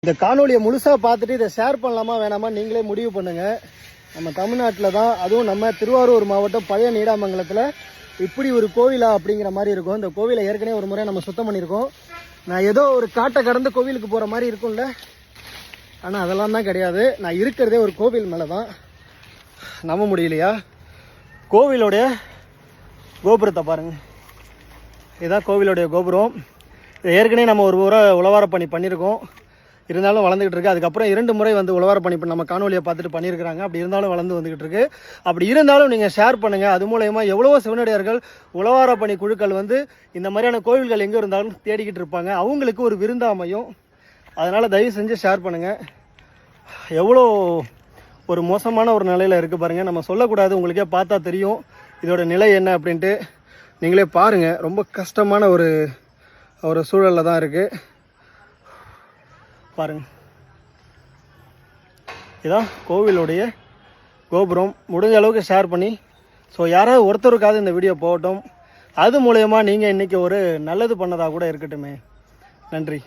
இந்த காணொலியை முழுசாக பார்த்துட்டு இதை ஷேர் பண்ணலாமா வேணாமா நீங்களே முடிவு பண்ணுங்கள். நம்ம தமிழ்நாட்டில் தான், அதுவும் நம்ம திருவாரூர் மாவட்டம் பழைய நீடாமங்கலத்தில் இப்படி ஒரு கோவிலா அப்படிங்கிற மாதிரி இருக்கும். இந்த கோவிலை ஏற்கனவே ஒரு முறை நம்ம சுத்தம் பண்ணியிருக்கோம். நான் ஏதோ ஒரு காட்டை கடந்து கோவிலுக்கு போகிற மாதிரி இருக்கும்ல, ஆனால் அதெல்லாம் தான் கிடையாது. நான் இருக்கிறதே ஒரு கோவில் மேலே தான். நம்ப முடியலையா? கோவிலோடைய கோபுரத்தை பாருங்கள். இதுதான் கோவிலோடைய கோபுரம். ஏற்கனவே நம்ம ஒரு முறை உழவார பணி பண்ணியிருக்கோம், இருந்தாலும் வளர்ந்துக்கிட்டு இருக்குது. அதுக்கப்புறம் 2 முறை வந்து உழவார பணி நம்ம காணொலியை பார்த்துட்டு பண்ணியிருக்கிறாங்க. அப்படி இருந்தாலும் வளர்ந்து வந்துக்கிட்டு இருக்குது. அப்படி இருந்தாலும் நீங்கள் ஷேர் பண்ணுங்கள். அது மூலயமா எவ்வளவோ சிவனடியார்கள் உழவார பணி குழுக்கள் வந்து இந்த மாதிரியான கோவில்கள் எங்கே இருந்தாலும் தேடிக்கிட்டு இருப்பாங்க. அவங்களுக்கு ஒரு விருந்தாமையும். அதனால் தயவு செஞ்சு ஷேர் பண்ணுங்கள். எவ்வளோ ஒரு மோசமான ஒரு நிலையில் இருக்குது பாருங்கள். நம்ம சொல்லக்கூடாது, உங்களுக்கே பார்த்தா தெரியும் இதோட நிலை என்ன அப்படின்ட்டு. நீங்களே பாருங்கள், ரொம்ப கஷ்டமான ஒரு சூழலில் தான் இருக்குது பாருங்கள். இதான் கோவிலுடைய கோபுரம். முடிஞ்ச அளவுக்கு ஷேர் பண்ணி, ஸோ யாராவது ஒருத்தருக்காவது இந்த வீடியோ போகட்டும். அது மூலயமா நீங்கள் இன்றைக்கி ஒரு நல்லது பண்ணதாக கூட இருக்கட்டுமே. நன்றி.